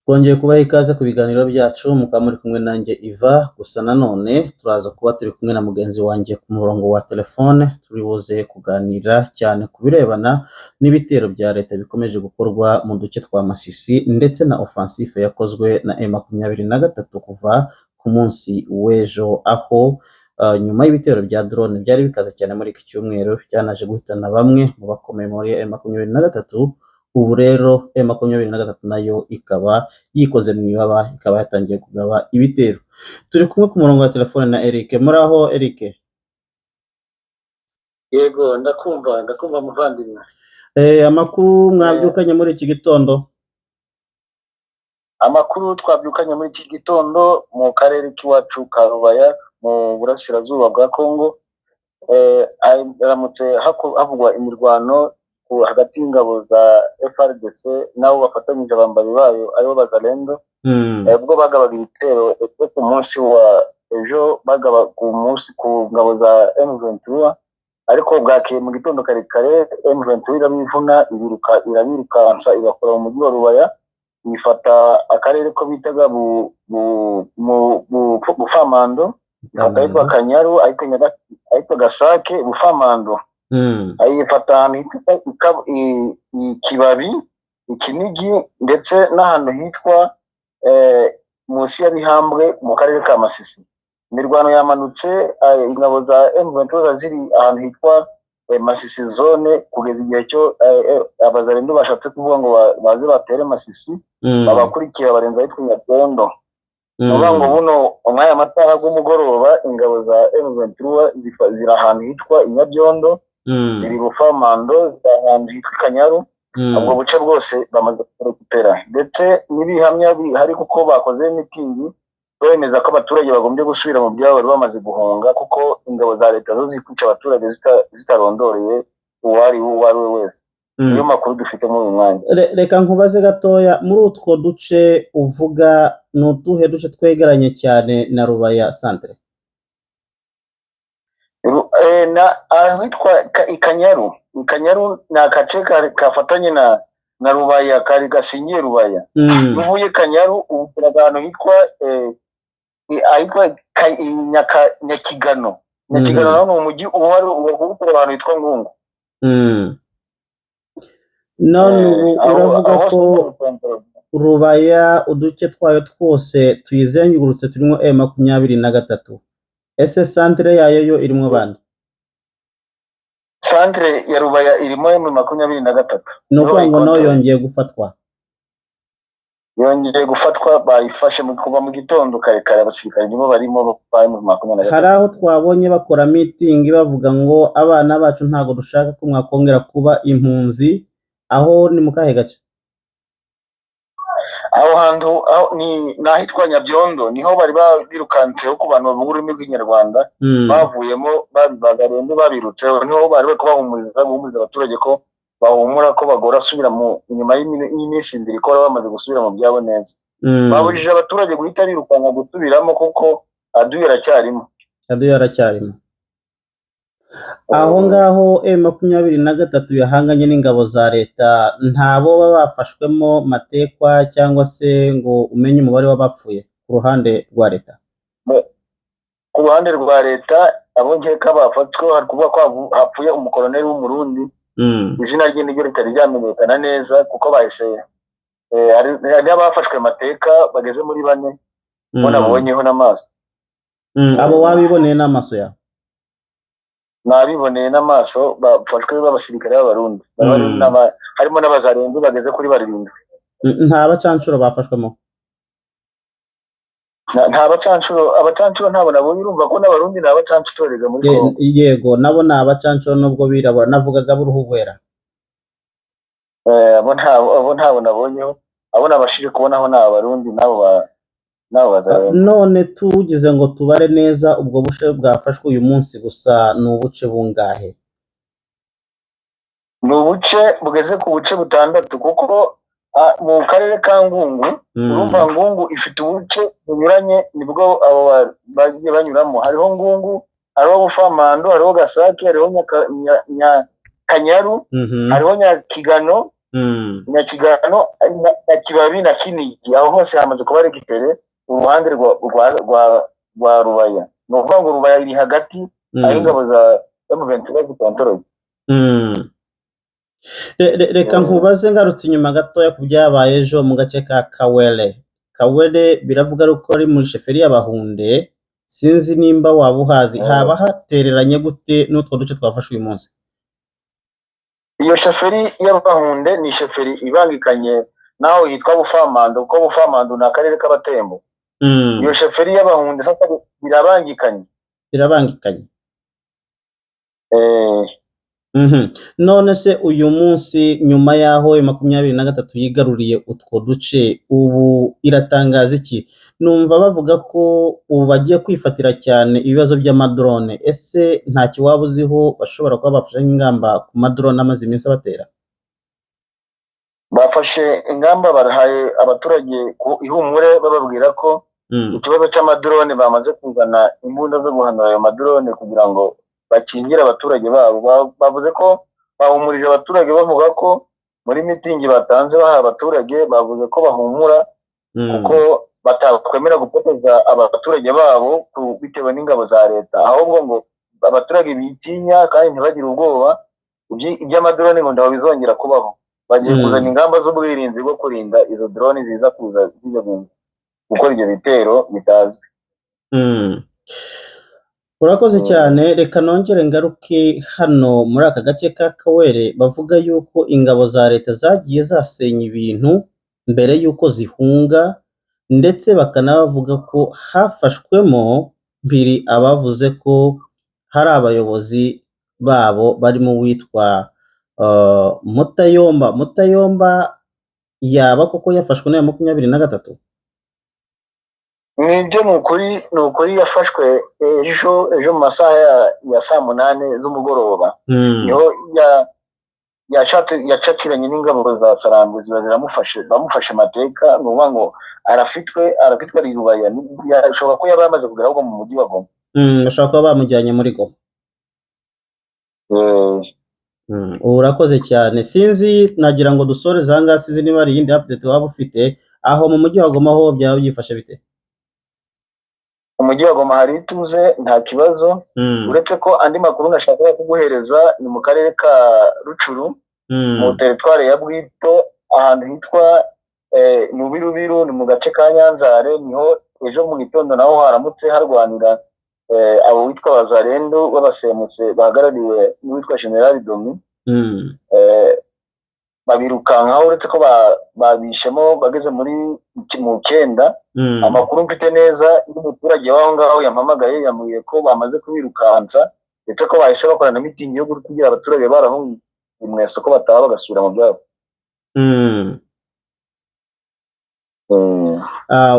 Twongeye kubaha ikaze ku biganiro byacu mukaba muri kumwe nanjye Iva, gusa nanone turaza kuba turi kumwe na mugenzi wanjye ku murongo wa telefone, turi buze kuganira cyane ku birebana n'ibitero bya leta bikomeje gukorwa mu duce twa Masisi ndetse na offensive yakozwe na M23 kuva ku munsi w'ejo, aho nyuma y'ibitero bya drone byari bikaze cyane muri iki cyumweru byanaje guhitana bamwe mu bakomeye muri M23. Ubu rero M23 nayo ikaba yikoze mu ibaba, ikaba yatangiye kugaba ibitero. Turi kumwe ku murongo wa telefone na Eric. Muri aho Eric? Yego ndakumva muvandimwe. Amakuru mwabyukanye muri iki gitondo? Amakuru twabyukanye muri iki gitondo mu karere k'iwacu ka Rubaya mu burasirazuba bwa Kongo, haramutse havugwa imirwano hagati y'ingabo za FARDC nabo bafatanyije abambari bayo aribo bazalendo. Ubwo bagabaga ibitero ku munsi wa ejo, bagaba ku munsi ku ngabo za M23, ariko bwakeye mu gitondo kare M23 irabivuna irabirukansa igakora mu mujyi wa Rubaya, ifata akarere ko bitaga Bufamando, akitwa Kanyaru, ariko Gasake, Bufamando. Ayifata ahantu hitwa Kibabi, Ikinigi, ndetse n'ahantu hitwa munsi ya Bihambwe mu karere ka Masisi. Imirwano yamanutse, ingabo za M23 ziri ahantu hitwa Masisi zone, kugeza igihe cyo abazalendo bashatse kuvuga ngo baze batere Masisi, babakurikira barenza ahitwa Nyabyondo. Nuvuga ngo buno umwanya amasaha y'umugoroba ingabo za M23 ziri ahantu hitwa Nyabyondo, ziri Bufamando, ahantu hitwa Kanyaru. Ubwo buce bwose bamaze kurekupera, ndetse n'ibihamya bihari kuko bakoze mitingi bemeza ko abaturage bagombye gusubira mu byabo bari bamaze guhunga, kuko ingabo za leta zo zikwica abaturage zitarondoreye uwari we wese. Niyo makuru dufite muri uyu mwanya. Reka nkubaze gatoya, muri utwo duce uvuga ni utuhe duce twegeranye cyane na Rubaya centre? Ahitwa Ikanyaru. Ikanyaru ni agace kafatanye na Rubaya, kari gasingiye Rubaya. Uvuye Kanyaru ubura ahantu hitwa Nyakigano. Nyakigano ni umujyi uhari ubura abantu hitwa Ngungu. None ubu uravuga ko Rubaya uduce twayo twose tuyizengurutse turimo M23. Ese centre yayo yo irimo bande? Centre ya Rubaya irimo M23. Nuko ngo no yongeye gufatwa. Yongeye gufatwa, bayifashe kuva mu gitondo kare abasirikare nibo barimo M23. Hari aho twabonye bakora meeting bavuga ngo abana bacu ntago dushaka ko mwakongera kuba impunzi. Aho ni mu kahe gace? Aho hantu ni nahitwa Nyabyondo, niho bari birukanseho ku bantu bavuga ururimi rw'inyarwanda, bavuyemo bagarende babirutse, niho bari bahumuriza abaturage ko bahumura ko bagora asubira mu inyuma y'iminsi ibiri ko bamaze gusubira mu byabo neza. Babujije abaturage guhita birukanka gusubiramo kuko aduye aracyarimo. Aho ngaho M23 yahanganye n'ingabo za leta, ntabo baba bafashwemo matekwa cyangwa se ngo umenye umubare w'abapfuye ku ruhande rwa leta? Ku ruhande rwa leta abo nkeka bafatwe, hari kuvuga ko hapfuye umukoloneli w'umurundi, izina rye niryo ritari ryamenyekana neza kuko bahise hari abafashwe mateka bageze muri 4 bo nabonyeho n'amaso. Abo wabiboneye n'amaso yawe? Nabiboneye n'amaso, bafashwe b'abasirikare b'abarundi, harimo n'abazalendo bageze kuri 7. Nta bacancuro bafashwemo? Nta abacancuro ntabo nabonye. Urumva ko n'abarundi nta bacancuro rega muri Kongo. Yego, nabo ni abacancuro nubwo birabura, navugaga b'uruhu rwera. Abo ntabo nabonyeho, abo nabashije kubonaho ni abarundi nabo bazalendo. None tugize ngo tubare neza, ubwo buce bwafashwe uyu munsi gusa ni ubuce bungahe? Ni ubuce bugeze ku buce 6, kuko mu karere ka Ngungu, urumva Ngungu ifite ubuce bunyuranye, nibwo abo bagiye banyuramo. Hariho Ngungu, hariho Bufamando, hariho Gasake, hariho Kanyaru, hariho Nyakigano, Nyakigano na Kibabi na Kinigi aho hose hamaze kuba regitere uruhande rwa Rubaya. Ni ukuvuga ngo Rubaya iri hagati aho ingabo za M23 zikontorora. Reka nkubaze ngarutse inyuma gatoya ku byabaye ejo mu gace ka Kawere. Kawere biravuga ko ari muri sheferi y'Abahunde, sinzi nimba waba uhazi, haba hatereranye gute n'utwo duce twafashe uyu munsi? Iyo sheferi y'Abahunde ni sheferi ibangikanye naho yitwa Bufamando, kuko Bufamando ni akarere k'Abatembo. Iyo sheferi y'Abahunde sasa birabangikanye. None se uyu munsi nyuma yaho 23 yigaruriye utwo duce, ubu iratangaza iki? Numva bavuga ko ubu bagiye kwifatira cyane ibibazo by'amadrone. Ese nta kiwaba uziho bashobora kuba bafashe ingamba ku madrone amaze iminsi abatera? Bafashe ingamba, barahaye abaturage ihumure bababwira ko ikibazo cy'amadrone bamaze kuzana imbunda zo guhanura ayo madrone kugira ngo bakingira abaturage babo. Bavuze ko bahumurije abaturage bavuga ko muri mitingi batanze baha abaturage, bavuze ko bahumura kuko batakwemera gupoteza abaturage babo bitewe n'ingabo za leta, ahubwo ngo abaturage bitinya kandi ntibagire ubwoba iby'amadrone ngo ndaho bizongera kubaho. Bagiye kuzana ingamba z'ubwirinzi bwo kurinda izo drone ziza kuza gukora ibyo bitero bitazwi. Urakoze cyane. Reka nongere ngaruke hano muri aka gace ka Kawere. Bavuga yuko ingabo za leta zagiye zasenya ibintu mbere yuko zihunga, ndetse bakanabavuga ko hafashwemo mbiri abavuze ko hari abayobozi babo barimo witwa Mutayomba yaba koko yafashwe na 23? Nibyo, ni ukuri yafashwe ejo mu masaha ya 8 z'umugoroba. Niho yacakiranye n'ingabo za Sarambwe ziramufashe, bamufashe amateka. Ni ukuvuga ngo arafitwe ari Rubaya. Ashobora ko yaba yamaze kugera ahubwo mu mujyi wa Goma. Bashobora kuba bamujyanye muri Goma. Urakoze cyane. Sinzi, nagira ngo dusoreze aha ngaha, sinzi niba ari iyindi update waba ufite aho mu mujyi wa Goma ho byaba byifashe bite? Umujyi wa Goma hari ituze, nta kibazo. Uretse ko andi makuru nashaka kuguhereza ni mu karere ka Rucuru, mu teritwari ya Bwito, ahantu hitwa Nubirubiru, ni mu gace ka Nyanzare. Niho ejo mu gitondo naho haramutse harwanira abo witwa Bazarendo b'abasemutse bahagarariwe n'uwitwa General Domi. Babirukankaho, uretse ko babishemo bageze muri mu 9. Amakuru mfite neza y'umuturage waho ngaho yampamagaye, yambwiye ko bamaze kubirukansa, ndetse ko bahise bakorana mitingi yo kugira abaturage barahungiye mu isoko bataha bagasubira mu byabo.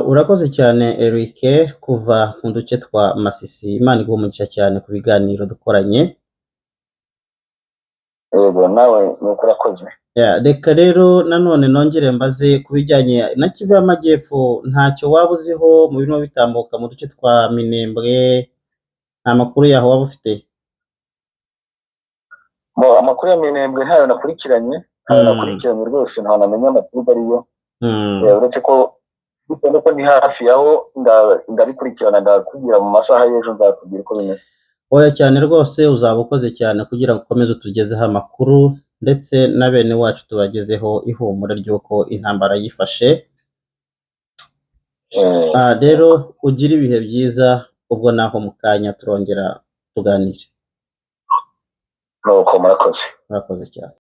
Urakoze cyane Eric kuva mu duce twa Masisi. Imana iguhe umugisha cyane ku biganiro dukoranye. Yego, nawe nuko urakoze. Reka rero nanone nongere mbaze ku bijyanye na Kivu y'Amajyepfo, ntacyo waba uziho mu birimo bitambuka mu duce twa Minembwe? Nta makuru yaho waba ufite? Amakuru ya Minembwe ntayo nakurikiranye, rwose ntaho namenya amakuru ariyo. Uretse ko nuko ni hafi yaho ndabikurikirana, ndakubwira mu masaha y'ejo, nzakubwira uko bimeze. Oya cyane rwose, uzaba ukoze cyane kugira ngo ukomeze utugezeho amakuru, ndetse na bene wacu tubagezeho ihumure ry'uko intambara yifashe. Rero ugira ibihe byiza, ubwo naho mu kanya turongera tuganire. Nuko murakoze. Murakoze cyane.